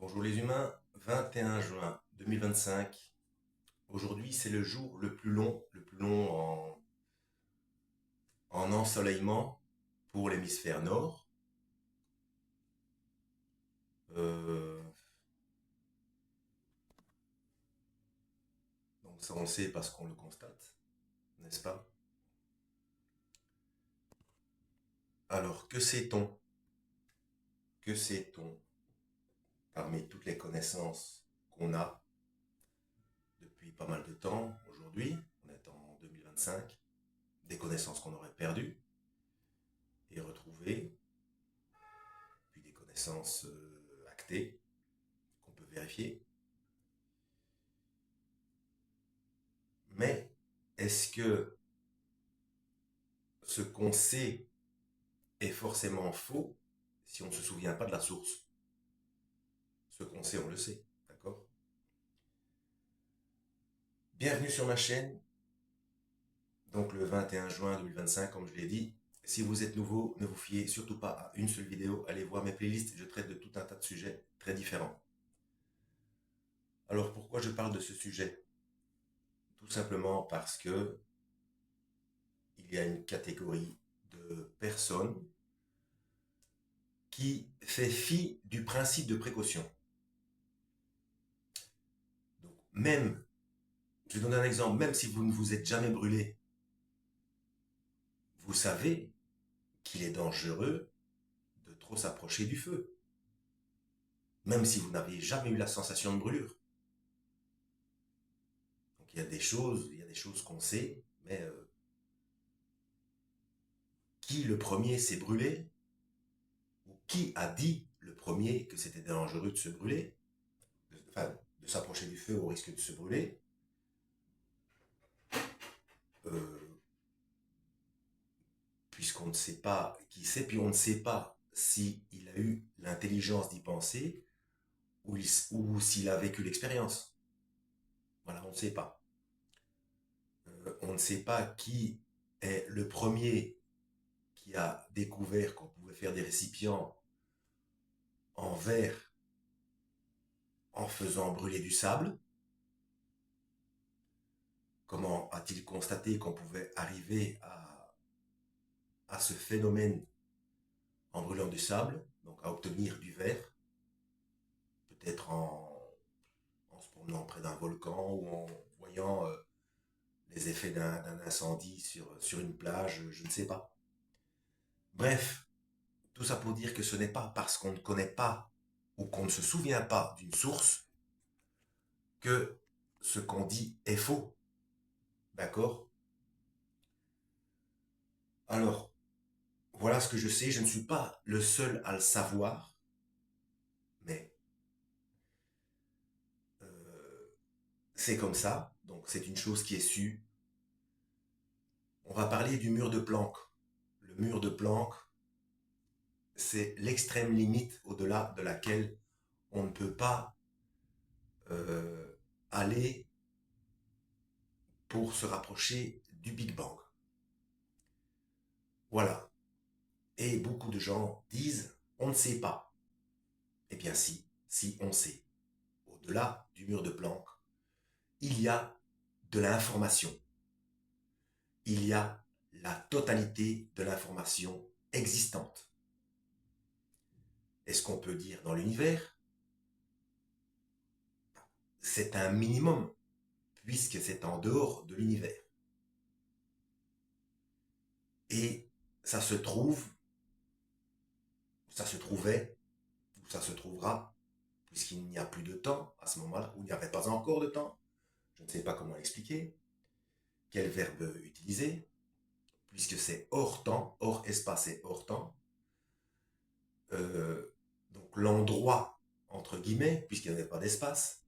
Bonjour les humains, 21 juin 2025. Aujourd'hui, c'est le jour le plus long en ensoleillement pour l'hémisphère nord. Euh, donc ça, on le sait parce qu'on le constate, n'est-ce pas? Alors, que sait-on? Que sait-on parmi toutes les connaissances qu'on a depuis pas mal de temps aujourd'hui? On est en 2025. Des connaissances qu'on aurait perdues et retrouvées, puis des connaissances actées qu'on peut vérifier. Mais est-ce que ce qu'on sait est forcément faux si on ne se souvient pas de la source? Ce qu'on sait, on le sait, d'accord? Bienvenue sur ma chaîne, donc le 21 juin 2025, comme je l'ai dit. Si vous êtes nouveau, ne vous fiez surtout pas à une seule vidéo, allez voir mes playlists, je traite de tout un tas de sujets très différents. Alors pourquoi je parle de ce sujet? Tout simplement parce que il y a une catégorie de personnes qui fait fi du principe de précaution. Donc même, je vais donner un exemple, même si vous ne vous êtes jamais brûlé, vous savez qu'il est dangereux de trop s'approcher du feu, même si vous n'avez jamais eu la sensation de brûlure. Donc il y a des choses qu'on sait, mais qui le premier s'est brûlé, ou qui a dit le premier que c'était dangereux de se brûler, enfin de s'approcher du feu au risque de se brûler, euh, puisqu'on ne sait pas qui c'est, puis on ne sait pas s'il a eu l'intelligence d'y penser ou s'il a vécu l'expérience. Voilà, on ne sait pas. On ne sait pas qui est le premier qui a découvert qu'on pouvait faire des récipients en verre en faisant brûler du sable. Comment a-t-il constaté qu'on pouvait arriver à ce phénomène en brûlant du sable, donc à obtenir du verre, peut-être en se promenant près d'un volcan ou en voyant les effets d'un incendie sur une plage, je ne sais pas. Bref, tout ça pour dire que ce n'est pas parce qu'on ne connaît pas ou qu'on ne se souvient pas d'une source que ce qu'on dit est faux. D'accord? Alors, voilà ce que je sais. Je ne suis pas le seul à le savoir, mais c'est comme ça. Donc, c'est une chose qui est sûre. On va parler du mur de Planck. Le mur de Planck, c'est l'extrême limite au-delà de laquelle on ne peut pas euh, aller pour se rapprocher du Big Bang. Voilà. Et beaucoup de gens disent, on ne sait pas. Eh bien si on sait. Au-delà du mur de Planck, il y a de l'information. Il y a la totalité de l'information existante. Est-ce qu'on peut dire dans l'univers? C'est un minimum, puisque c'est en dehors de l'univers. Et ça se trouve, ça se trouvait, ou ça se trouvera, puisqu'il n'y a plus de temps à ce moment-là, où il n'y avait pas encore de temps. Je ne sais pas comment l'expliquer, quel verbe utiliser, puisque c'est hors temps, hors espace et hors temps. Euh, donc l'endroit, entre guillemets, puisqu'il n'y avait pas d'espace.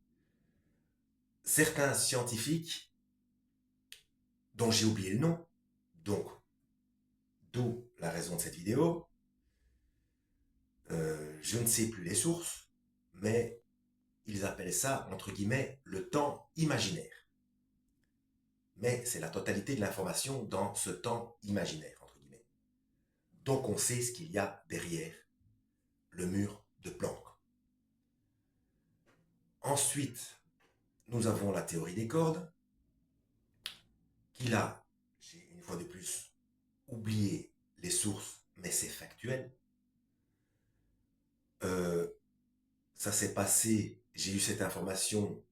Certains scientifiques, dont j'ai oublié le nom, donc d'où la raison de cette vidéo, je ne sais plus les sources, mais ils appellent ça, entre guillemets, le temps imaginaire. Mais c'est la totalité de l'information dans ce temps imaginaire, entre guillemets. Donc on sait ce qu'il y a derrière le mur de Planck. Ensuite, nous avons la théorie des cordes, qui là, j'ai une fois de plus oublié les sources, mais c'est factuel. Ça s'est passé, j'ai eu cette information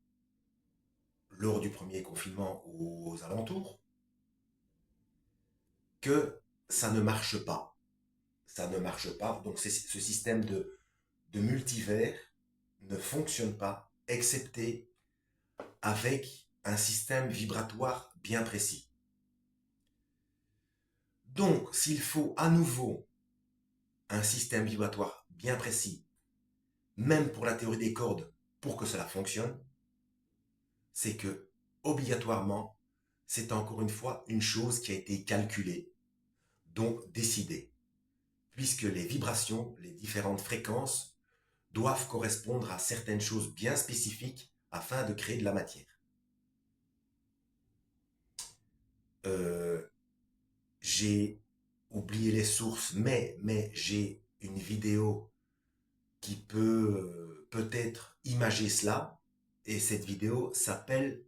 lors du premier confinement ou aux alentours, que ça ne marche pas. Ça ne marche pas. Donc ce système de multivers ne fonctionne pas, excepté avec un système vibratoire bien précis. Donc, s'il faut à nouveau un système vibratoire bien précis, même pour la théorie des cordes, pour que cela fonctionne, c'est que, obligatoirement, c'est encore une fois une chose qui a été calculée, donc décidée, puisque les vibrations, les différentes fréquences, doivent correspondre à certaines choses bien spécifiques afin de créer de la matière. J'ai oublié les sources, mais j'ai une vidéo qui peut peut-être imager cela, et cette vidéo s'appelle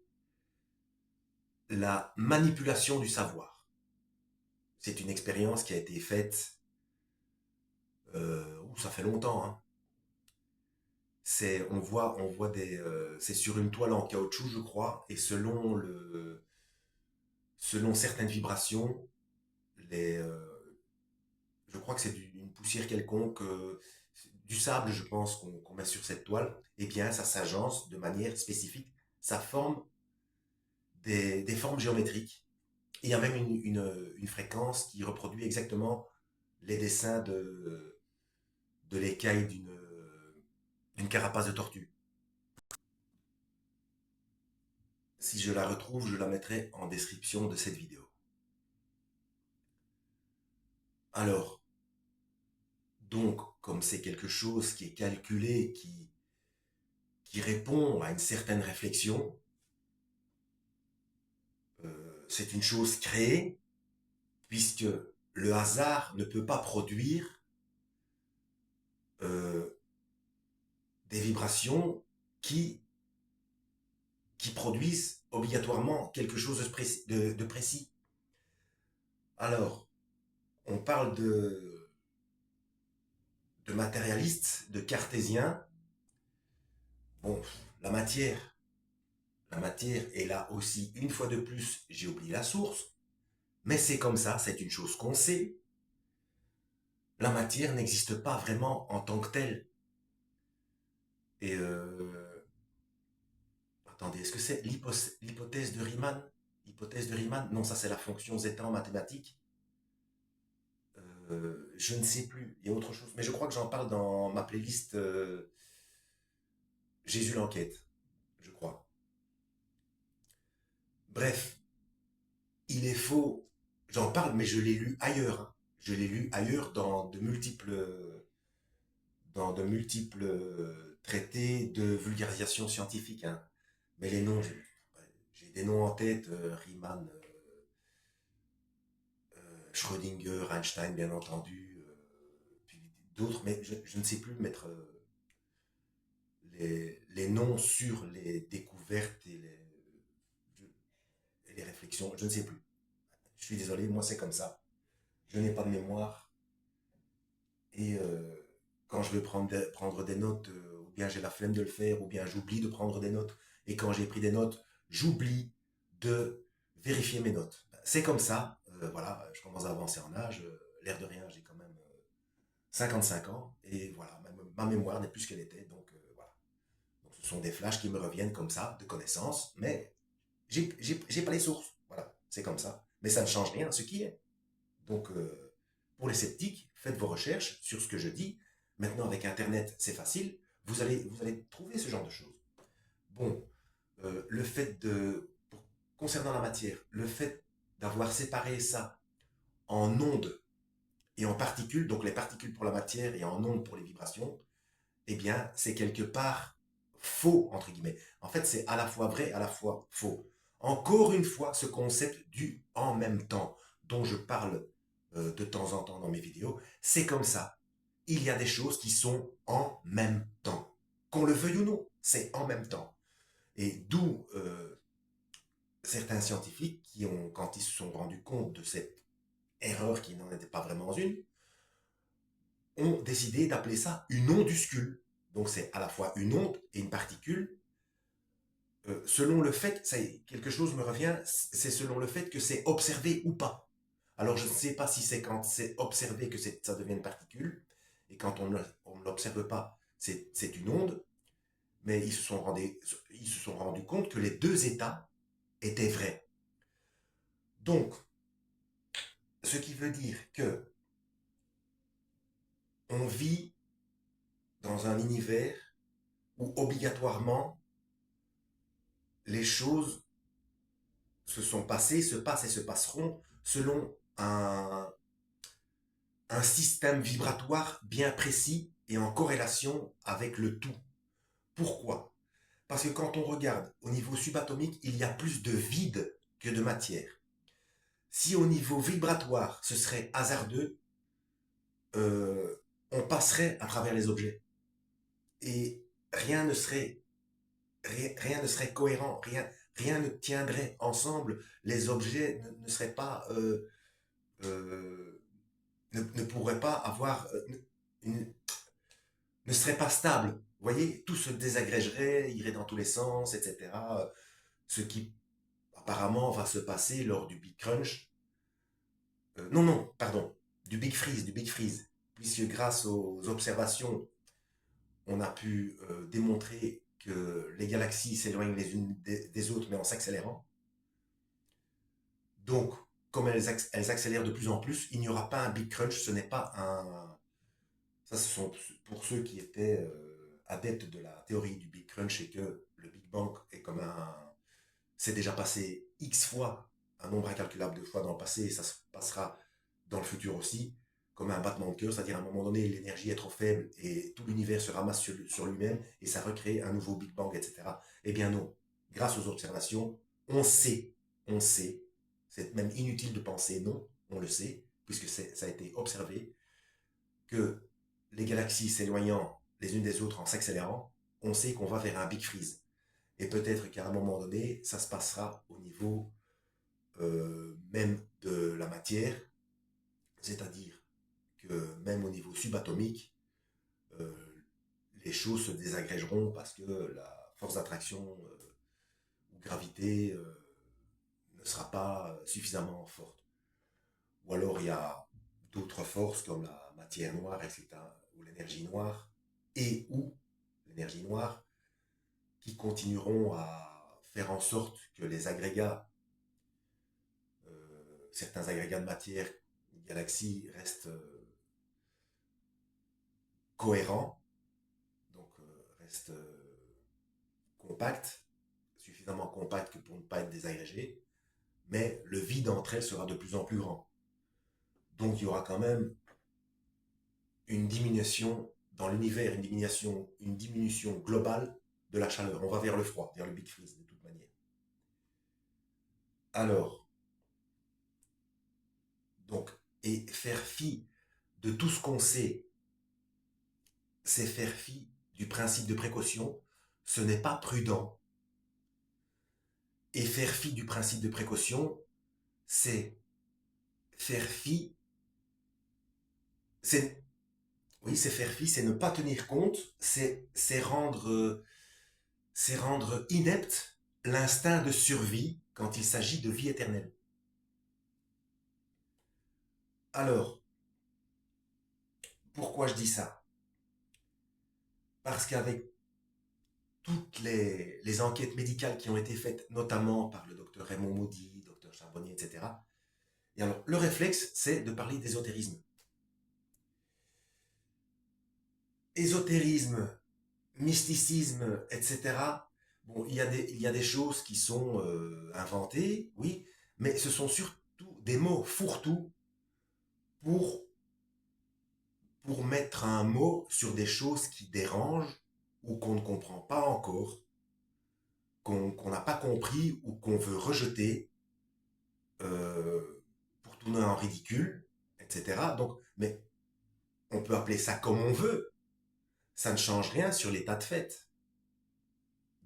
la manipulation du savoir. C'est une expérience qui a été faite, ça fait longtemps, hein. On voit c'est sur une toile en caoutchouc, je crois, et selon certaines vibrations, je crois que c'est une poussière quelconque, du sable, je pense, qu'on met sur cette toile, eh bien, ça s'agence de manière spécifique. Ça forme des formes géométriques. Et il y a même une fréquence qui reproduit exactement les dessins de l'écaille d'une carapace de tortue. Si je la retrouve, je la mettrai en description de cette vidéo. Alors, donc, comme c'est quelque chose qui est calculé, qui répond à une certaine réflexion, c'est une chose créée, puisque le hasard ne peut pas produire euh, des vibrations qui produisent obligatoirement quelque chose de précis. Alors, on parle de matérialistes, de cartésiens. Bon, la matière, la matière est là aussi, une fois de plus, j'ai oublié la source, mais c'est comme ça, c'est une chose qu'on sait. La matière n'existe pas vraiment en tant que telle. Et attendez, est-ce que c'est l'hypothèse de Riemann? Hypothèse de Riemann? Non, ça c'est la fonction zeta en mathématiques. Je ne sais plus, il y a autre chose. Mais je crois que j'en parle dans ma playlist Jésus l'enquête, je crois. Bref, il est faux. J'en parle, mais je l'ai lu ailleurs, hein. Je l'ai lu ailleurs dans de multiples traités de vulgarisation scientifique, hein. Mais les noms, j'ai des noms en tête, Riemann, Schrödinger, Einstein, bien entendu, puis d'autres, mais je ne sais plus mettre les noms sur les découvertes et les réflexions, je ne sais plus. Je suis désolé, moi c'est comme ça. Je n'ai pas de mémoire. Et quand je veux prendre des notes, ou bien j'ai la flemme de le faire, ou bien j'oublie de prendre des notes. Et quand j'ai pris des notes, j'oublie de vérifier mes notes. C'est comme ça. Voilà, je commence à avancer en âge. L'air de rien, j'ai quand même 55 ans. Et voilà, ma mémoire n'est plus ce qu'elle était. Donc voilà. Donc, ce sont des flashs qui me reviennent comme ça, de connaissances. Mais j'ai pas les sources. Voilà, c'est comme ça. Mais ça ne change rien à ce qui est. Donc, pour les sceptiques, faites vos recherches sur ce que je dis. Maintenant, avec Internet, c'est facile. Vous allez trouver ce genre de choses. Bon, le fait concernant la matière, le fait d'avoir séparé ça en ondes et en particules, donc les particules pour la matière et en ondes pour les vibrations, eh bien, c'est quelque part faux, entre guillemets. En fait, c'est à la fois vrai, à la fois faux. Encore une fois, ce concept du en même temps, dont je parle de temps en temps dans mes vidéos, c'est comme ça. Il y a des choses qui sont en même temps. Qu'on le veuille ou non, c'est en même temps. Et d'où certains scientifiques qui ont, quand ils se sont rendus compte de cette erreur qui n'en était pas vraiment une, ont décidé d'appeler ça une onduscule. Donc c'est à la fois une onde et une particule. Selon le fait, ça, quelque chose me revient, c'est selon le fait que c'est observé ou pas. Alors je ne sais pas si c'est quand c'est observé que ça devient une particule, et quand on ne l'observe pas, c'est une onde, mais ils se sont rendus compte que les deux états étaient vrais. Donc, ce qui veut dire que on vit dans un univers où obligatoirement les choses se sont passées, se passent et se passeront selon un système vibratoire bien précis et en corrélation avec le tout. Pourquoi? Parce que quand on regarde au niveau subatomique, il y a plus de vide que de matière. Si au niveau vibratoire, ce serait hasardeux, euh, on passerait à travers les objets. Et rien ne serait, rien ne serait cohérent, rien ne tiendrait ensemble. Les objets ne seraient pas, ne pourraient pas avoir, une, ne seraient pas stables. Vous voyez, tout se désagrégerait, irait dans tous les sens, etc. Ce qui apparemment va se passer lors du Big Crunch. Non, non, pardon, du Big Freeze, puisque grâce aux observations, on a pu démontrer que les galaxies s'éloignent les unes des autres, mais en s'accélérant. Donc, comme elles accélèrent de plus en plus, il n'y aura pas un Big Crunch, ce n'est pas un... Ça, ce sont pour ceux qui étaient adeptes de la théorie du Big Crunch et que le Big Bang est comme un... C'est déjà passé X fois, un nombre incalculable de fois dans le passé, et ça se passera dans le futur aussi, comme un battement de cœur, c'est-à-dire à un moment donné, l'énergie est trop faible et tout l'univers se ramasse sur lui-même et ça recrée un nouveau Big Bang, etc. Eh bien non, grâce aux observations, on sait, c'est même inutile de penser non, on le sait, puisque ça a été observé, que les galaxies s'éloignant les unes des autres en s'accélérant, on sait qu'on va vers un Big Freeze. Et peut-être qu'à un moment donné, ça se passera au niveau même de la matière, c'est-à-dire que même au niveau subatomique, euh, les choses se désagrégeront parce que la force d'attraction ou gravité ne sera pas suffisamment forte. Ou alors il y a d'autres forces comme la matière noire, etc., ou l'énergie noire, et ou l'énergie noire, qui continueront à faire en sorte que les agrégats, certains agrégats de matière, galaxies, restent cohérents, donc restent compacts, suffisamment compacts que pour ne pas être désagrégés, mais le vide entre elles sera de plus en plus grand. Donc il y aura quand même une diminution dans l'univers, une diminution globale de la chaleur. On va vers le froid, vers le Big Freeze de toute manière. Alors, donc, et faire fi de tout ce qu'on sait, c'est faire fi du principe de précaution. Ce n'est pas prudent. Et faire fi du principe de précaution, c'est faire fi, c'est oui, c'est faire fi, c'est ne pas tenir compte, c'est rendre inepte l'instinct de survie quand il s'agit de vie éternelle. Alors, pourquoi je dis ça? Parce qu'avec toutes les enquêtes médicales qui ont été faites, notamment par le docteur Raymond Moody, docteur Charbonnier, etc., et alors, le réflexe, c'est de parler d'ésotérisme. Ésotérisme, mysticisme, etc. Bon, il y a des choses qui sont inventées, oui, mais ce sont surtout des mots fourre-tout pour, pour mettre un mot sur des choses qui dérangent ou qu'on ne comprend pas encore, qu'on n'a pas compris ou qu'on veut rejeter pour tourner en ridicule, etc. Donc, mais on peut appeler ça comme on veut, ça ne change rien sur l'état de fait.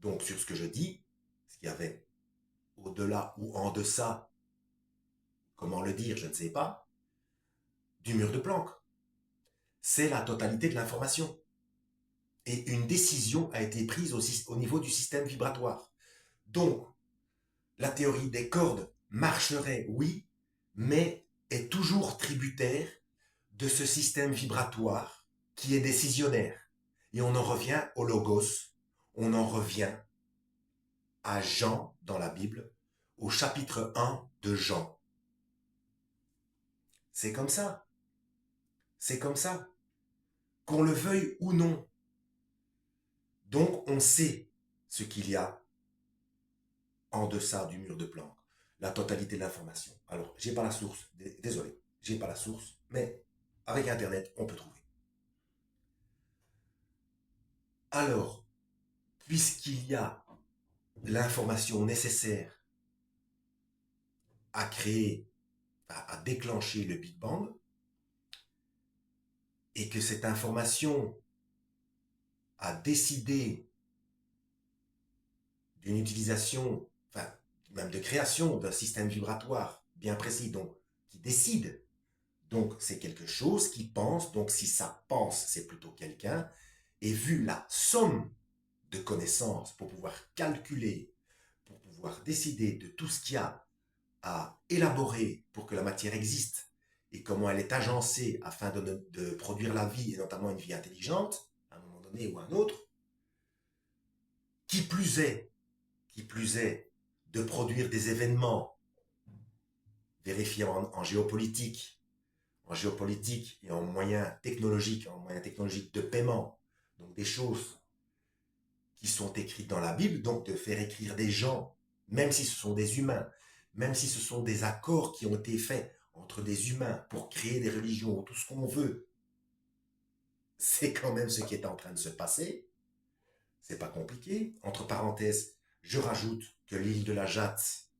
donc sur ce que je dis, ce qu'il y avait au-delà ou en deçà, comment le dire, je ne sais pas, du mur de Planck. C'est la totalité de l'information. Et une décision a été prise au niveau du système vibratoire. Donc, la théorie des cordes marcherait, oui, mais est toujours tributaire de ce système vibratoire qui est décisionnaire. Et on en revient au logos, on en revient à Jean dans la Bible, au chapitre 1 de Jean. C'est comme ça. C'est comme ça. Qu'on le veuille ou non. Donc on sait ce qu'il y a en deçà du mur de Planck. La totalité de l'information. Alors, j'ai pas la source. Désolé, j'ai pas la source. Mais avec Internet, on peut trouver. Alors, puisqu'il y a l'information nécessaire à créer, à déclencher le Big Bang, et que cette information a décidé d'une utilisation, enfin, même de création d'un système vibratoire bien précis, donc qui décide. Donc c'est quelque chose qui pense, donc si ça pense, c'est plutôt quelqu'un, et vu la somme de connaissances pour pouvoir calculer, pour pouvoir décider de tout ce qu'il y a à élaborer pour que la matière existe, et comment elle est agencée afin de produire la vie, et notamment une vie intelligente, à un moment donné ou à un autre, qui plus est, de produire des événements vérifiés en géopolitique et en moyens technologiques de paiement, donc des choses qui sont écrites dans la Bible, donc de faire écrire des gens, même si ce sont des humains, même si ce sont des accords qui ont été faits entre des humains pour créer des religions ou tout ce qu'on veut, c'est quand même ce qui est en train de se passer. C'est pas compliqué. Entre parenthèses, je rajoute que l'île de la Jatte,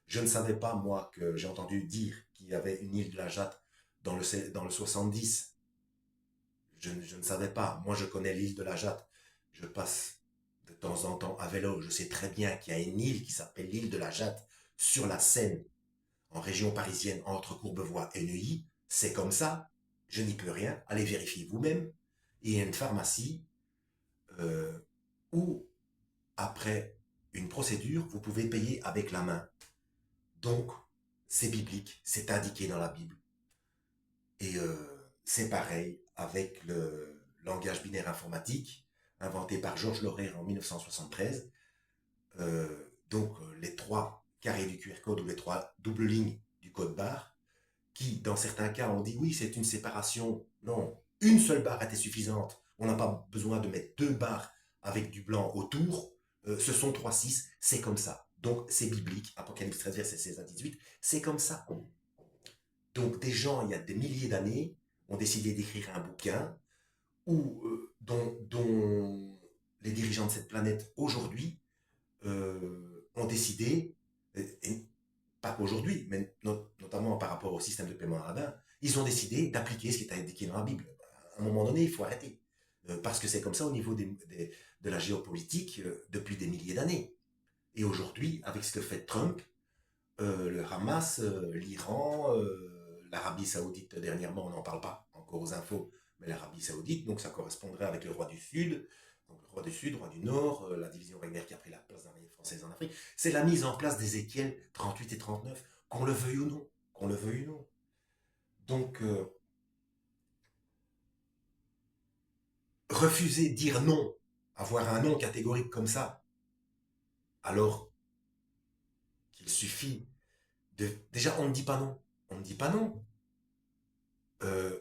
je ne savais pas, moi, que j'ai entendu dire qu'il y avait une île de la Jatte dans le 70. Je ne savais pas. Moi, je connais l'île de la Jatte. Je passe de temps en temps à vélo. Je sais très bien qu'il y a une île qui s'appelle l'île de la Jatte sur la Seine, en région parisienne, entre Courbevoie et Neuilly. C'est comme ça. Je n'y peux rien. Allez vérifier vous-même. Et il y a une pharmacie euh, où, après une procédure, vous pouvez payer avec la main. Donc, c'est biblique, c'est indiqué dans la Bible. Et c'est pareil avec le langage binaire informatique, inventé par Georges Laurer en 1973. Donc, les trois carrés du QR code ou les trois doubles lignes du code barre, qui, dans certains cas, ont dit oui, c'est une séparation. Non, une seule barre était suffisante. On n'a pas besoin de mettre deux barres avec du blanc autour. Ce sont 3-6, c'est comme ça. Donc, c'est biblique. Apocalypse 13, verset 16 à 18, c'est comme ça. Donc, des gens, il y a des milliers d'années, ont décidé d'écrire un bouquin dont les dirigeants de cette planète aujourd'hui ont décidé, et pas aujourd'hui, mais notamment par rapport au système de paiement arabe, ils ont décidé d'appliquer ce qui est indiqué dans la Bible. À un moment donné, il faut arrêter. Parce que c'est comme ça au niveau de la géopolitique depuis des milliers d'années. Et aujourd'hui, avec ce que fait Trump, le Hamas, l'Iran, l'Arabie Saoudite, dernièrement, on n'en parle pas encore aux infos, mais l'Arabie Saoudite, donc ça correspondrait avec le roi du Sud, donc le roi du Sud, roi du Nord, la division Wagner qui a pris la place de l'armée française en Afrique. C'est la mise en place d'Ézéchiel 38 et 39, qu'on le veuille ou non. Qu'on le veuille ou non. Donc, refuser, dire non, avoir un non catégorique comme ça, alors qu'il suffit de... Déjà, on ne dit pas non. On ne dit pas non. Euh,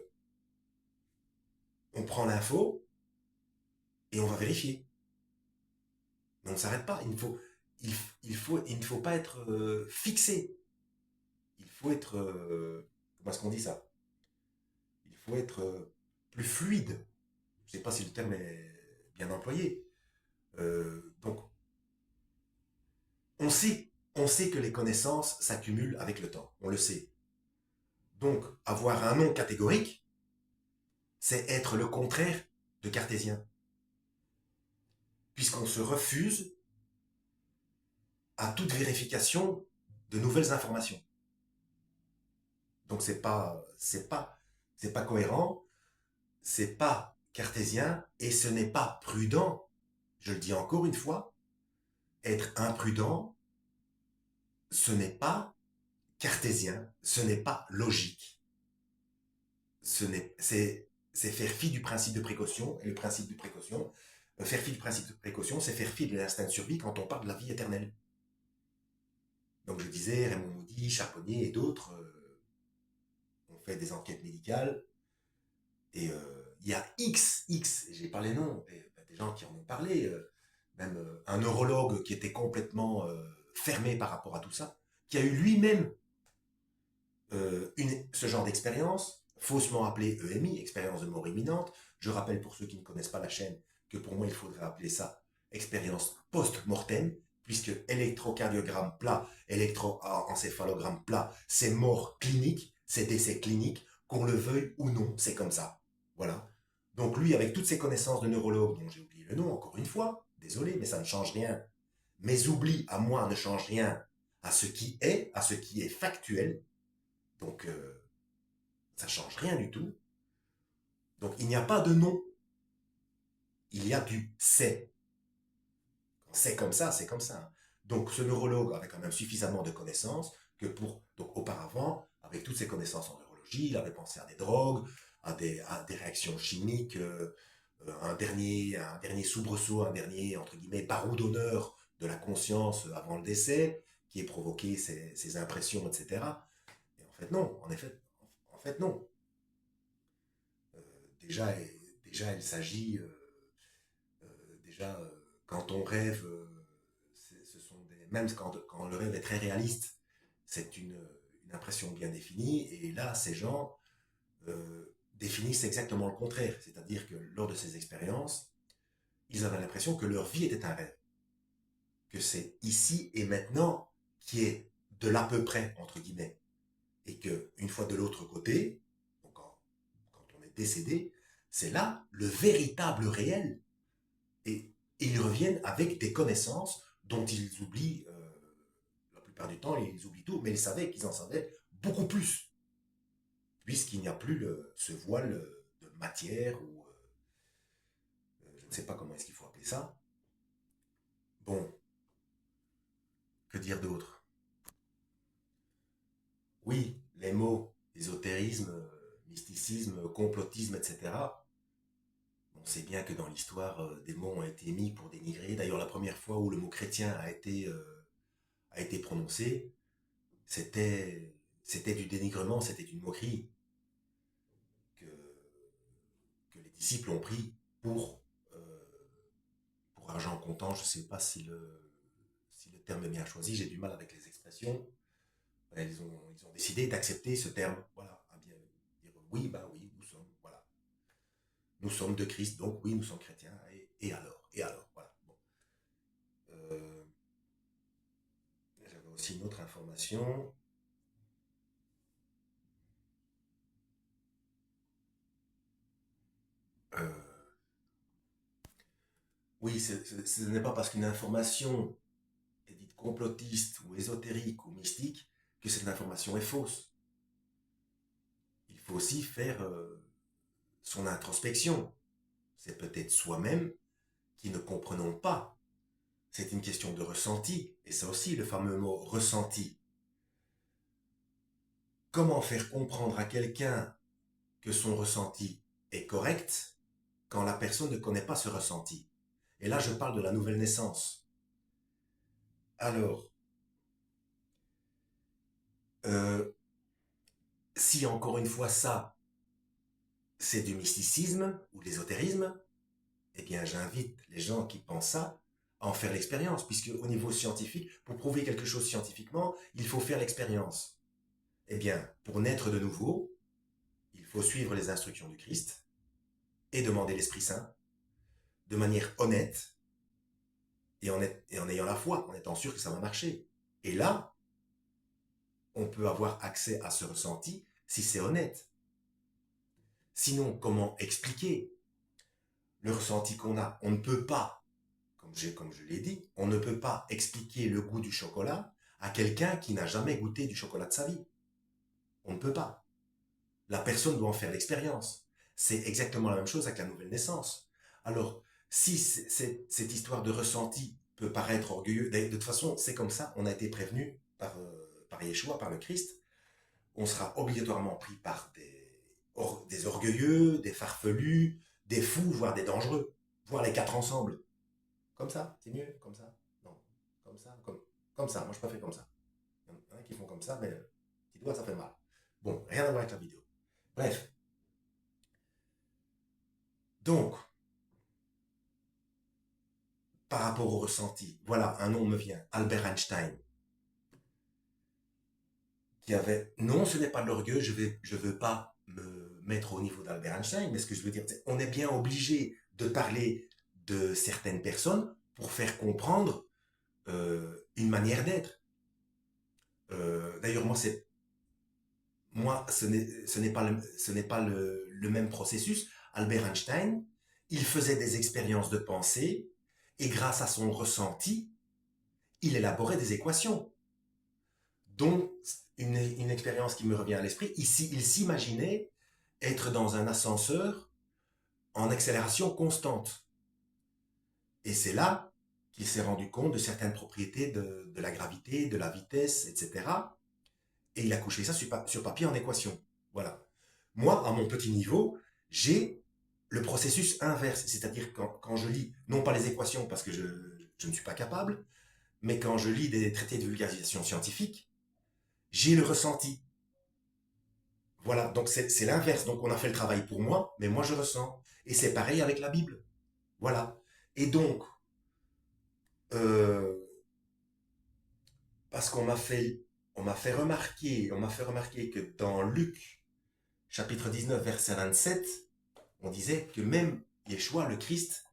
on prend l'info et on va vérifier. Mais on ne s'arrête pas. Il ne faut pas être fixé. Il faut être... comment est-ce qu'on dit ça? Il faut être plus fluide. Je ne sais pas si le terme est bien employé. Donc, on sait que les connaissances s'accumulent avec le temps. On le sait. Donc, avoir un non catégorique, c'est être le contraire de cartésien. puisqu'on se refuse à toute vérification de nouvelles informations. Donc c'est pas cohérent, c'est pas cartésien et ce n'est pas prudent. Je le dis encore une fois, être imprudent, ce n'est pas cartésien, ce n'est pas logique. C'est faire fi du principe de précaution, et le principe de précaution, faire fi du principe de précaution, c'est faire fi de l'instinct de survie quand on parle de la vie éternelle. Donc je disais, Raymond Moody, Charbonnier et d'autres ont fait des enquêtes médicales, et il y a j'ai pas les noms, des gens qui en ont parlé, même un neurologue qui était complètement fermé par rapport à tout ça, qui a eu lui-même ce genre d'expérience, faussement appelée EMI, expérience de mort imminente. Je rappelle pour ceux qui ne connaissent pas la chaîne que pour moi il faudrait appeler ça expérience post-mortem, puisque électrocardiogramme plat, électroencéphalogramme plat, c'est mort clinique, c'est décès clinique, qu'on le veuille ou non, c'est comme ça. Voilà. Donc lui, avec toutes ses connaissances de neurologue, dont j'ai oublié le nom encore une fois, désolé, mais ça ne change rien. Mes oublis à moi ne changent rien à ce qui est factuel. Donc, ça ne change rien du tout. Donc, il n'y a pas de non. Il y a du c'est. Quand c'est comme ça, c'est comme ça. Donc, ce neurologue avait quand même suffisamment de connaissances que pour... Donc, auparavant, avec toutes ses connaissances en neurologie, il avait pensé à des drogues, à des réactions chimiques, un dernier soubresaut, un dernier, entre guillemets, barreau d'honneur de la conscience avant le décès, qui ait provoqué ces impressions, etc. Et en fait, non. En fait, non. Euh, déjà, déjà, il s'agit, déjà, quand on rêve, ce sont même quand le rêve est très réaliste, c'est une impression bien définie. Et là, ces gens définissent exactement le contraire. C'est-à-dire que lors de ces expériences, ils avaient l'impression que leur vie était un rêve. Que c'est ici et maintenant qui est de l'à peu près, entre guillemets. Et qu'une fois de l'autre côté, donc quand on est décédé, c'est là le véritable réel. Et ils reviennent avec des connaissances dont ils oublient, la plupart du temps, ils oublient tout, mais ils savaient qu'ils en savaient beaucoup plus, puisqu'il n'y a plus ce voile de matière, ou je ne sais pas comment est-ce qu'il faut appeler ça. Bon, que dire d'autre? Oui, les mots ésotérisme, mysticisme, complotisme, etc. On sait bien que dans l'histoire, des mots ont été mis pour dénigrer. D'ailleurs, la première fois où le mot chrétien a été prononcé, c'était du dénigrement, c'était une moquerie que, que les disciples ont pris euh, pour argent comptant. Je ne sais pas si le terme est bien choisi, j'ai du mal avec les expressions. Ils ont décidé d'accepter ce terme. Voilà, à bien dire oui, bah oui, nous sommes, voilà. Nous sommes de Christ, donc oui, nous sommes chrétiens. Et alors, voilà. Bon. Euh, J'avais aussi une autre information. Euh, oui, ce n'est pas parce qu'une information est dite complotiste ou ésotérique ou mystique que cette information est fausse. Il faut aussi faire son introspection. C'est peut-être soi-même qui ne comprenons pas. C'est une question de ressenti. Et c'est aussi le fameux mot ressenti. Comment faire comprendre à quelqu'un que son ressenti est correct quand la personne ne connaît pas ce ressenti? Et là, je parle de la nouvelle naissance. Alors, euh, si encore une fois ça, c'est du mysticisme ou de l'ésotérisme, eh bien j'invite les gens qui pensent ça à en faire l'expérience, puisque au niveau scientifique, pour prouver quelque chose scientifiquement, il faut faire l'expérience. Eh bien, pour naître de nouveau, il faut suivre les instructions du Christ et demander l'Esprit Saint de manière honnête et en ayant la foi, en étant sûr que ça va marcher. Et là, on peut avoir accès à ce ressenti si c'est honnête. Sinon, comment expliquer le ressenti qu'on a? On ne peut pas, comme comme je l'ai dit, on ne peut pas expliquer le goût du chocolat à quelqu'un qui n'a jamais goûté du chocolat de sa vie. On ne peut pas. La personne doit en faire l'expérience. C'est exactement la même chose avec la nouvelle naissance. Alors, si cette histoire de ressenti peut paraître orgueilleux, de toute façon, c'est comme ça, on a été prévenu par Yeshua, par le Christ, on sera obligatoirement pris par des orgueilleux, des farfelus, des fous, voire des dangereux, voire les quatre ensemble. Comme ça, c'est mieux, comme ça. Non, comme ça, comme ça. Moi, je préfère comme ça. Il y en a qui font comme ça, mais petit doigt, ça fait mal. Bon, rien à voir avec la vidéo. Bref. Donc, par rapport au ressenti, voilà, un nom me vient, Albert Einstein, qui avait, non, ce n'est pas de l'orgueil, je veux pas me mettre au niveau d'Albert Einstein, mais ce que je veux dire, c'est on est bien obligé de parler de certaines personnes pour faire comprendre une manière d'être. D'ailleurs, ce n'est pas le même processus. Albert Einstein, il faisait des expériences de pensée et grâce à son ressenti, il élaborait des équations, dont une expérience qui me revient à l'esprit. Ici, il s'imaginait être dans un ascenseur en accélération constante. Et c'est là qu'il s'est rendu compte de certaines propriétés de la gravité, de la vitesse, etc. Et il a couché ça sur papier en équation. Voilà. Moi, à mon petit niveau, j'ai le processus inverse. C'est-à-dire quand je lis, non pas les équations parce que je ne suis pas capable, mais quand je lis des traités de vulgarisation scientifique, j'ai le ressenti. Voilà, donc c'est l'inverse. Donc on a fait le travail pour moi, mais moi je ressens. Et c'est pareil avec la Bible. Voilà. Et donc, euh, parce on m'a fait remarquer que dans Luc, chapitre 19, verset 27, on disait que même Yeshua, le Christ,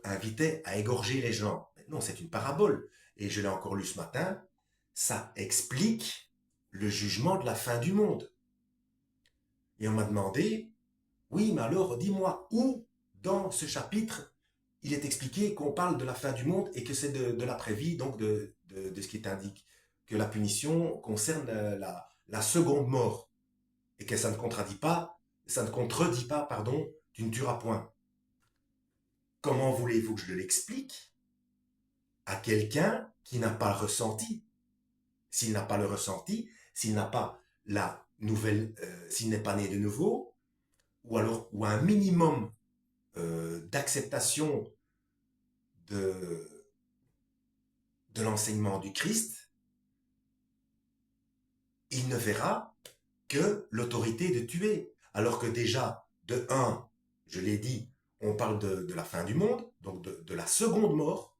invitait à égorger les gens. Non, c'est une parabole. Et je l'ai encore lu ce matin. Ça explique le jugement de la fin du monde. Et on m'a demandé, oui, mais alors dis-moi où dans ce chapitre il est expliqué qu'on parle de la fin du monde et que c'est de l'après-vie, donc de ce qui t'indique que la punition concerne la seconde mort et que ça ne contredit pas, pardon, tu ne tueras point. Comment voulez-vous que je l'explique à quelqu'un qui n'a pas le ressenti? S'il n'a pas le ressenti, s'il n'a pas la nouvelle, s'il n'est pas né de nouveau, ou un minimum d'acceptation de, de l'enseignement du Christ, il ne verra que l'autorité de tuer. Alors que déjà, de un, je l'ai dit, on parle de la fin du monde, donc de la seconde mort.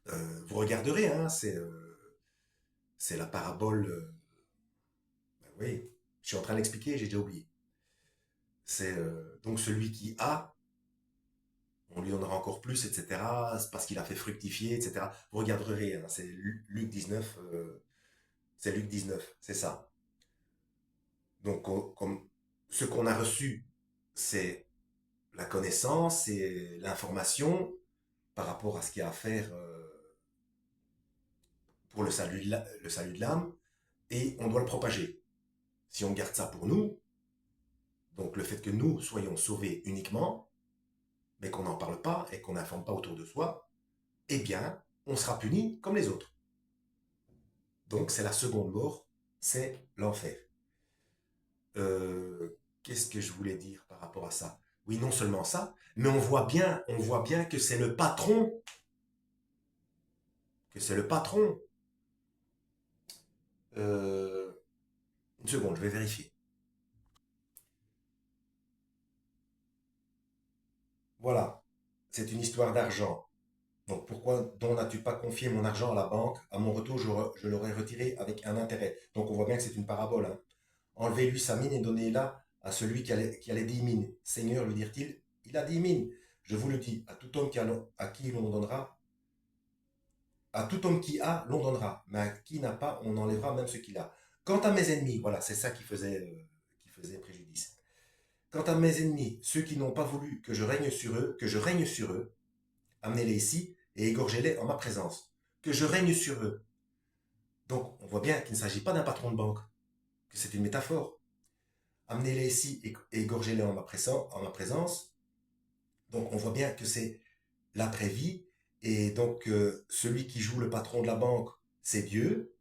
Vous regarderez, hein, c'est la parabole. Ben oui, je suis en train d'expliquer, j'ai déjà oublié. C'est donc celui qui a, on lui donnera encore plus, etc. C'est parce qu'il a fait fructifier, etc. Vous regarderez, hein, c'est Luc 19, c'est Luc 19, c'est ça. Donc, comme ce qu'on a reçu, c'est la connaissance et l'information par rapport à ce qu'il y a à faire pour le salut de l'âme, et on doit le propager. Si on garde ça pour nous, donc le fait que nous soyons sauvés uniquement, mais qu'on n'en parle pas et qu'on n'informe pas autour de soi, eh bien, on sera puni comme les autres. Donc, c'est la seconde mort, c'est l'enfer. Qu'est-ce que je voulais dire par rapport à ça? Oui, non seulement ça, mais on voit bien que c'est le patron, que c'est le patron. Euh, une seconde, je vais vérifier. Voilà, c'est une histoire d'argent. Donc dont n'as-tu pas confié mon argent à la banque? À mon retour, je l'aurais retiré avec un intérêt. Donc on voit bien que c'est une parabole, hein. Enlevez-lui sa mine et donnez-la à celui qui a les 10 mines. Seigneur, lui dirent-ils, il a 10 mines. Je vous le dis, à tout homme à qui l'on donnera, à tout homme qui a, l'on donnera, mais à qui n'a pas, on enlèvera même ce qu'il a. Quant à mes ennemis, voilà, c'est ça qui faisait préjudice. Quant à mes ennemis, ceux qui n'ont pas voulu que je règne sur eux, amenez-les ici et égorgez-les en ma présence, que je règne sur eux. Donc, on voit bien qu'il ne s'agit pas d'un patron de banque, que c'est une métaphore. Amenez-les ici et égorgez-les en ma présence. Donc, on voit bien que c'est l'après-vie. Et donc, celui qui joue le patron de la banque, c'est Dieu.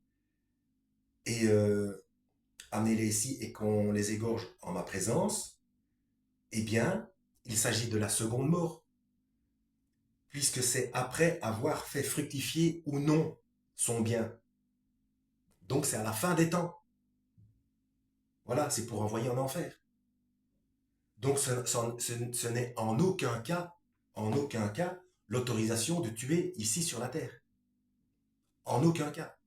Et amenez-les ici et qu'on les égorge en ma présence. Eh bien, il s'agit de la seconde mort, puisque c'est après avoir fait fructifier ou non son bien. Donc, c'est à la fin des temps. Voilà, c'est pour envoyer en enfer. Donc, ce n'est en aucun cas, l'autorisation de tuer ici sur la terre. En aucun cas.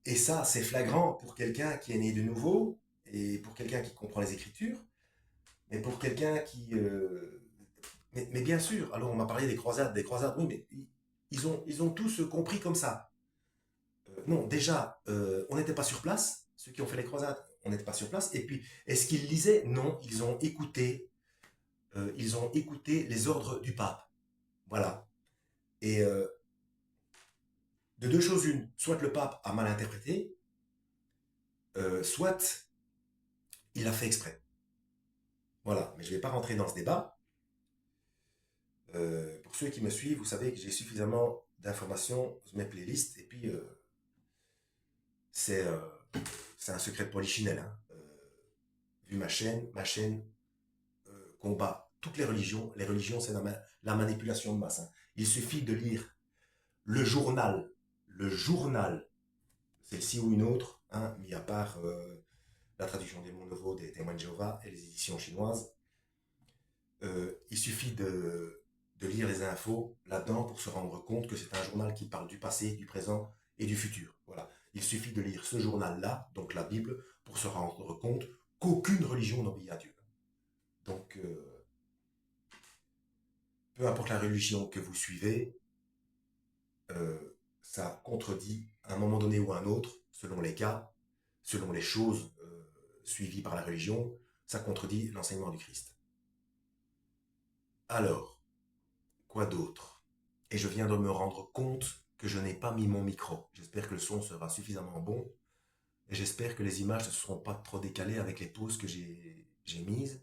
Et ça, c'est flagrant pour quelqu'un qui est né de nouveau et pour quelqu'un qui comprend les Écritures, mais pour quelqu'un qui... mais bien sûr, alors on m'a parlé des croisades, oui, mais ils ont tous compris comme ça. Non, déjà, on n'était pas sur place, ceux qui ont fait les croisades, on n'était pas sur place. Et puis, est-ce qu'ils lisaient? Non, ils ont écouté les ordres du pape. Voilà. Et de deux choses une, soit le pape a mal interprété, soit il a fait exprès. Voilà, mais je ne vais pas rentrer dans ce débat. Pour ceux qui me suivent, vous savez que j'ai suffisamment d'informations sur mes playlists, et puis c'est un secret de polichinelle. Hein. Vu ma chaîne combat toutes les religions. Les religions, c'est la manipulation de masse. Hein. Il suffit de lire le journal, celle-ci ou une autre, hein, mis à part la traduction des Monts Nouveaux, des Témoins de Jéhovah et les éditions chinoises. Il suffit de lire les infos là-dedans pour se rendre compte que c'est un journal qui parle du passé, du présent et du futur. Voilà. Il suffit de lire ce journal-là, donc la Bible, pour se rendre compte qu'aucune religion n'obéit à Dieu. Donc, peu importe la religion que vous suivez, ça contredit à un moment donné ou à un autre, selon les cas, selon les choses suivies par la religion, ça contredit l'enseignement du Christ. Alors, quoi d'autre? Et je viens de me rendre compte que je n'ai pas mis mon micro. J'espère que le son sera suffisamment bon. Et j'espère que les images ne seront pas trop décalées avec les pauses que j'ai mises.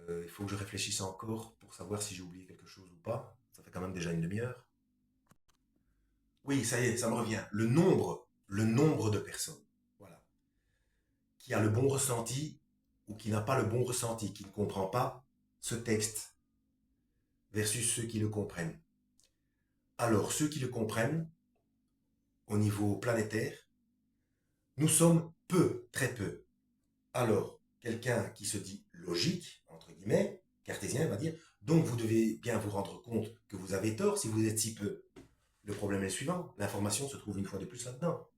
Il faut que je réfléchisse encore pour savoir si j'ai oublié quelque chose ou pas. Ça fait quand même déjà une demi-heure. Oui, ça y est, ça me revient. Le nombre de personnes, voilà, qui a le bon ressenti ou qui n'a pas le bon ressenti, qui ne comprend pas ce texte versus ceux qui le comprennent. Alors, ceux qui le comprennent, au niveau planétaire, nous sommes peu, très peu. Alors, quelqu'un qui se dit logique, entre guillemets, cartésien, va dire, donc vous devez bien vous rendre compte que vous avez tort si vous êtes si peu. Le problème est le suivant, l'information se trouve une fois de plus là-dedans.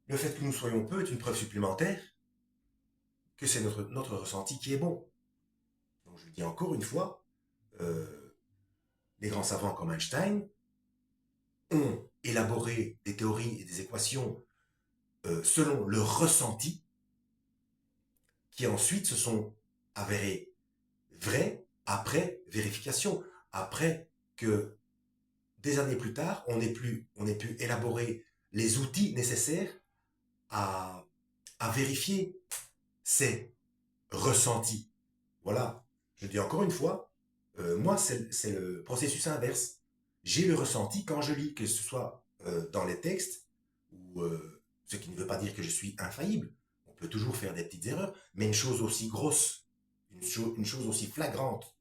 Le fait que nous soyons peu est une preuve supplémentaire que c'est notre ressenti qui est bon. Donc je le dis encore une fois, les grands savants comme Einstein ont élaboré des théories et des équations selon leur ressenti, qui ensuite se sont avérées vraies après vérification, après que des années plus tard, on ait pu élaborer les outils nécessaires à vérifier ces ressentis. Voilà, je dis encore une fois, moi c'est le processus inverse. J'ai le ressenti quand je lis, que ce soit dans les textes, ou ce qui ne veut pas dire que je suis infaillible. On peut toujours faire des petites erreurs, mais une chose aussi grosse, une chose aussi flagrante,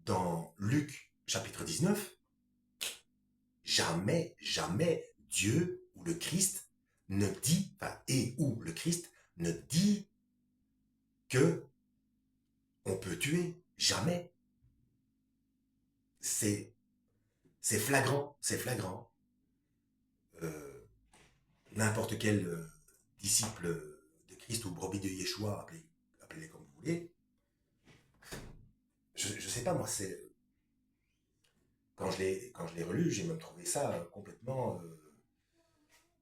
dans Luc chapitre 19, jamais, jamais Dieu ou le Christ ne dit, enfin, et ou le Christ ne dit que on peut tuer. Jamais. C'est flagrant, c'est flagrant. N'importe quel disciple de Christ ou brebis de Yeshua, appelez-les comme vous voulez. Je sais pas, moi, c'est... Quand je l'ai relu, j'ai même trouvé ça complètement...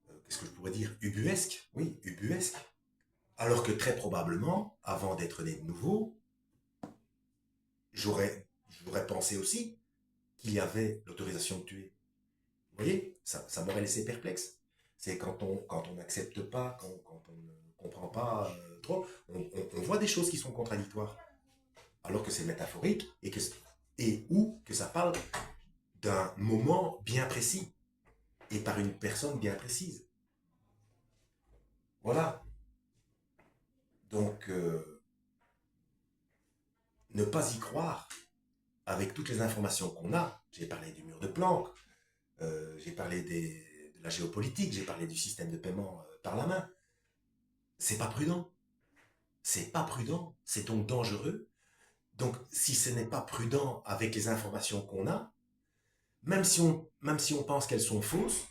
qu'est-ce que je pourrais dire? Ubuesque. Oui, ubuesque. Alors que très probablement, avant d'être né de nouveau, j'aurais j'aurais pensé aussi qu'il y avait l'autorisation de tuer. Vous voyez, ça m'aurait laissé perplexe. C'est quand on n'accepte pas, quand on ne comprend pas trop, on voit des choses qui sont contradictoires, alors que c'est métaphorique et ou que ça parle d'un moment bien précis et par une personne bien précise. Voilà. Donc, ne pas y croire avec toutes les informations qu'on a. J'ai parlé du mur de Planck, j'ai parlé de la géopolitique, j'ai parlé du système de paiement par la main. C'est pas prudent. C'est pas prudent. C'est donc dangereux. Donc, si ce n'est pas prudent avec les informations qu'on a, même si on pense qu'elles sont fausses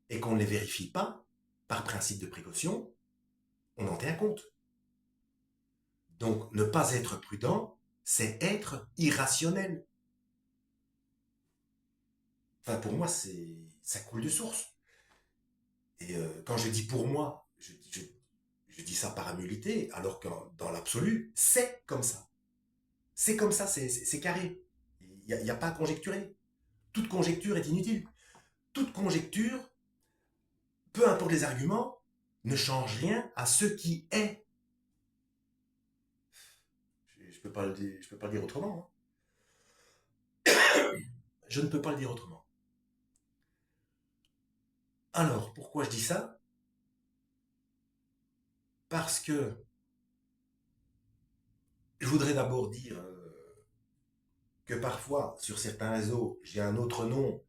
et qu'on ne les vérifie pas, par principe de précaution, on en tient compte. Donc, ne pas être prudent, c'est être irrationnel. Enfin, pour moi, ça coule de source. Et quand je dis pour moi, je dis ça par humilité, alors que dans l'absolu, c'est comme ça. C'est comme ça, c'est carré. Il n'y a pas à conjecturer. Toute conjecture est inutile. Toute conjecture, peu importe les arguments, ne change rien à ce qui est. Je peux pas le dire, je peux pas le dire autrement. Hein. Je ne peux pas le dire autrement. Alors, pourquoi je dis ça? Parce que je voudrais d'abord dire que parfois, sur certains réseaux, j'ai un autre nom.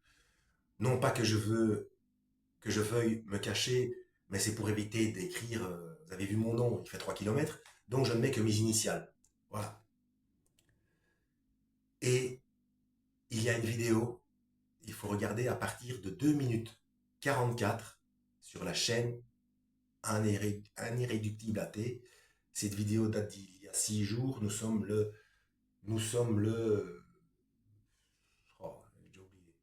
Non pas que je veuille me cacher, mais c'est pour éviter d'écrire, vous avez vu mon nom, il fait 3 kilomètres, donc je ne mets que mes initiales. Voilà. Et il y a une vidéo, il faut regarder à partir de 2 minutes 44 sur la chaîne Un Irréductible athée. Cette vidéo date d'il y a 6 jours, nous sommes le, oh, j'ai oublié,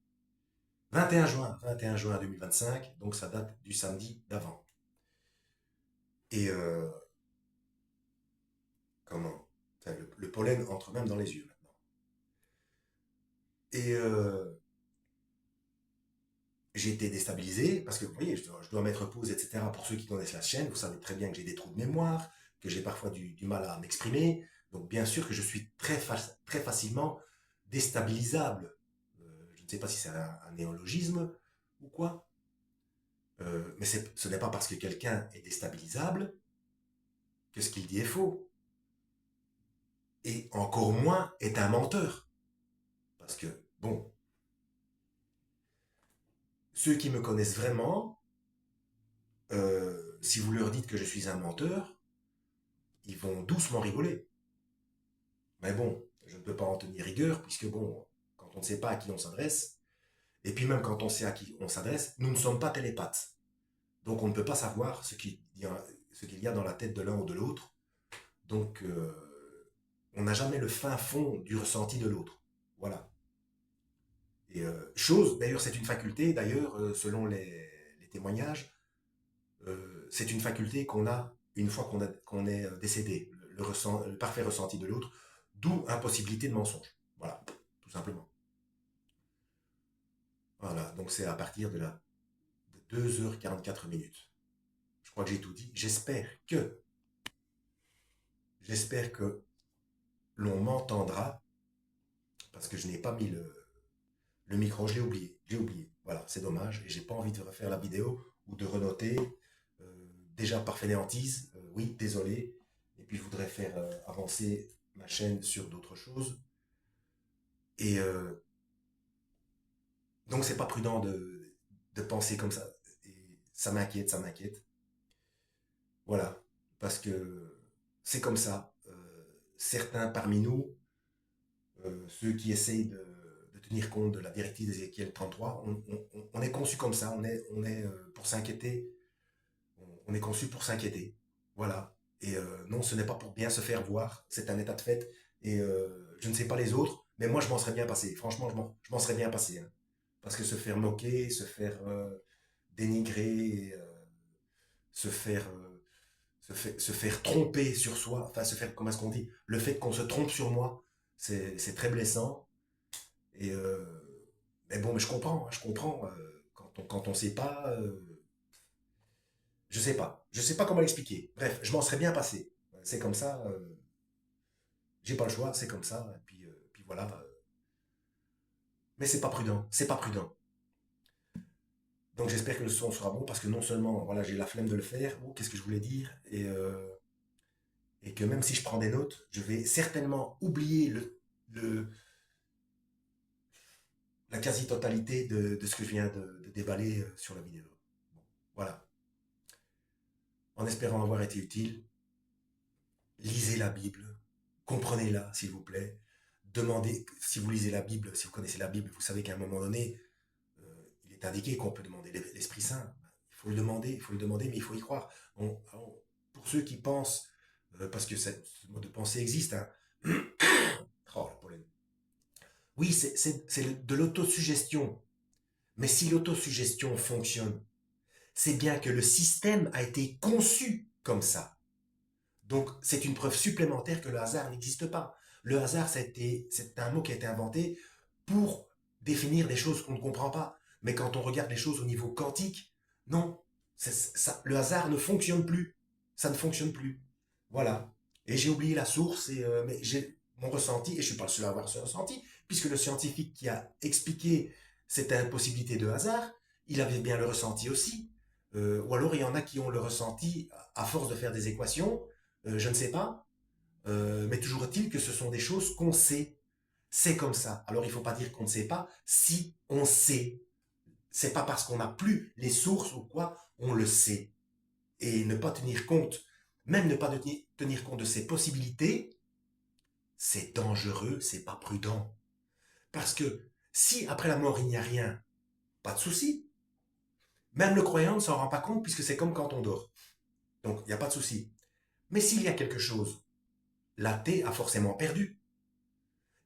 21 juin 2025, donc ça date du samedi d'avant. Et comment enfin, le pollen entre même dans les yeux maintenant. Et j'ai été déstabilisé parce que vous voyez, je dois mettre pause, etc. Pour ceux qui connaissent la chaîne, vous savez très bien que j'ai des trous de mémoire, que j'ai parfois du mal à m'exprimer. Donc bien sûr que je suis très facilement déstabilisable. Je ne sais pas si c'est un néologisme ou quoi. Mais ce n'est pas parce que quelqu'un est déstabilisable que ce qu'il dit est faux. Et encore moins est un menteur. Parce que, bon, ceux qui me connaissent vraiment, si vous leur dites que je suis un menteur, ils vont doucement rigoler. Mais bon, je ne peux pas en tenir rigueur, puisque bon, quand on ne sait pas à qui on s'adresse, et puis même quand on sait à qui on s'adresse, nous ne sommes pas télépathes. Donc on ne peut pas savoir ce qu'il y a dans la tête de l'un ou de l'autre. Donc on n'a jamais le fin fond du ressenti de l'autre. Voilà. Et d'ailleurs c'est une faculté, d'ailleurs, selon les témoignages, c'est une faculté qu'on a une fois qu'on est décédé, le parfait ressenti de l'autre, d'où impossibilité de mensonge. Voilà, tout simplement. Voilà, donc c'est à partir de 2h44 minutes. Je crois que j'ai tout dit. J'espère que l'on m'entendra, parce que je n'ai pas mis le micro, je l'ai oublié. J'ai oublié. Voilà, c'est dommage. Et j'ai pas envie de refaire la vidéo ou de renoter. Déjà par fainéantise, oui, désolé. Et puis je voudrais faire avancer ma chaîne sur d'autres choses. Et donc c'est pas prudent de penser comme ça. Et ça m'inquiète, ça m'inquiète. Voilà, parce que c'est comme ça. Certains parmi nous, ceux qui essayent de tenir compte de la directive d'Ézéchiel 33, on est conçu comme ça, on est pour s'inquiéter, on est conçu pour s'inquiéter. Voilà. Et non, ce n'est pas pour bien se faire voir, c'est un état de fait. Et je ne sais pas les autres, mais moi je m'en serais bien passé. Franchement, je m'en serais bien passé. Hein. Parce que se faire moquer, se faire dénigrer, se faire se faire tromper sur soi, enfin se faire, comment est-ce qu'on dit, le fait qu'on se trompe sur moi, C'est très blessant. Et, mais bon, mais je comprends, hein, je comprends. Quand on sait pas, je sais pas. Je sais pas comment l'expliquer. Bref, je m'en serais bien passé. C'est comme ça. J'ai pas le choix, c'est comme ça. Et puis voilà. Mais c'est pas prudent. C'est pas prudent. Donc j'espère que le son sera bon parce que non seulement voilà, j'ai la flemme de le faire, ou qu'est-ce que je voulais dire, et que même si je prends des notes, je vais certainement oublier la quasi-totalité de ce que je viens de déballer sur la vidéo. Bon, voilà. En espérant avoir été utile, lisez la Bible, comprenez-la s'il vous plaît. Demandez, si vous lisez la Bible, si vous connaissez la Bible, vous savez qu'à un moment donné, il est indiqué qu'on peut demander l'Esprit Saint. Il faut le demander, mais il faut y croire. Pour ceux qui pensent, parce que ce mode de pensée existe, hein. Oh, le pollen. Oui, c'est de l'autosuggestion. Mais si l'autosuggestion fonctionne, c'est bien que le système a été conçu comme ça. Donc, c'est une preuve supplémentaire que le hasard n'existe pas. Le hasard, c'est un mot qui a été inventé pour définir des choses qu'on ne comprend pas. Mais quand on regarde les choses au niveau quantique, non, le hasard ne fonctionne plus. Ça ne fonctionne plus. Voilà. Et j'ai oublié la source, mais j'ai mon ressenti, et je ne suis pas le seul à avoir ce ressenti, puisque le scientifique qui a expliqué cette impossibilité de hasard, il avait bien le ressenti aussi. Ou alors il y en a qui ont le ressenti à force de faire des équations, je ne sais pas, mais toujours est-il que ce sont des choses qu'on sait. C'est comme ça. Alors il ne faut pas dire qu'on ne sait pas si on sait. C'est pas parce qu'on n'a plus les sources ou quoi, on le sait. Et ne pas tenir compte, même ne pas tenir compte de ces possibilités, c'est dangereux, c'est pas prudent. Parce que si après la mort il n'y a rien, pas de souci. Même le croyant ne s'en rend pas compte puisque c'est comme quand on dort. Donc il n'y a pas de souci. Mais s'il y a quelque chose, l'athée a forcément perdu.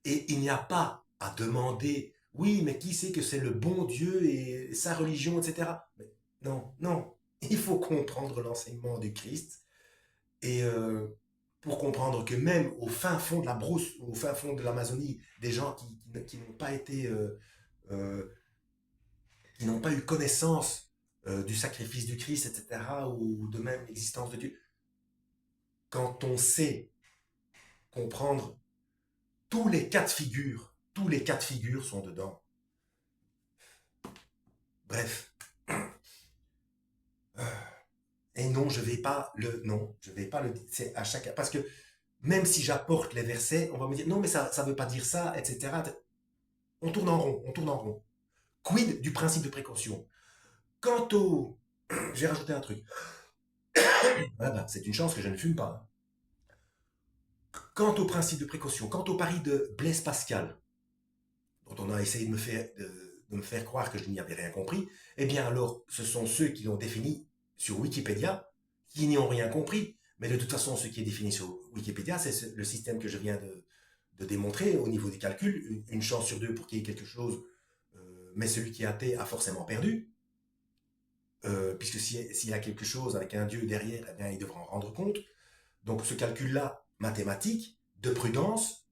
Et il n'y a pas à demander, oui, mais qui sait que c'est le bon Dieu et sa religion, etc. Mais non, non. Il faut comprendre l'enseignement du Christ. Et pour comprendre que même au fin fond de la brousse, au fin fond de l'Amazonie, des gens qui n'ont pas été, euh, qui n'ont pas eu connaissance du sacrifice du Christ, etc., ou de même l'existence de Dieu, quand on sait comprendre tous les cas de figure sont dedans. Bref. Et non, je vais pas le, c'est à chaque, parce que même si j'apporte les versets, on va me dire, non, mais ça veut pas dire ça, etc. On tourne en rond, on tourne en rond. Quid du principe de précaution? Quant au, j'ai rajouté un truc. Ah ben, c'est une chance que je ne fume pas. Quant au principe de précaution, quant au pari de Blaise Pascal, dont on a essayé de me faire croire que je n'y avais rien compris, eh bien alors, ce sont ceux qui l'ont défini sur Wikipédia qui n'y ont rien compris. Mais de toute façon, ce qui est défini sur Wikipédia, c'est le système que je viens de démontrer au niveau des calculs. Une chance sur deux pour qu'il y ait quelque chose, mais celui qui est athée a forcément perdu. Puisque s'il y a quelque chose avec un Dieu derrière, eh bien, il devra en rendre compte. Donc ce calcul-là, mathématique, de prudence,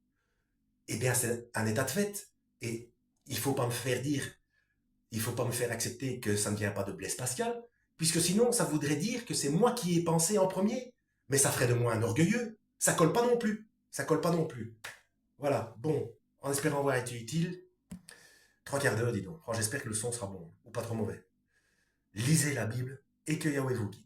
eh bien c'est un état de fait. Et il ne faut pas me faire dire, il ne faut pas me faire accepter que ça ne vient pas de Blaise Pascal, puisque sinon ça voudrait dire que c'est moi qui ai pensé en premier. Mais ça ferait de moi un orgueilleux. Ça colle pas non plus. Ça colle pas non plus. Voilà, bon, en espérant avoir été utile, 3 quarts d'heure, dis donc. Oh, j'espère que le son sera bon, ou pas trop mauvais. Lisez la Bible et que Yahweh vous guide.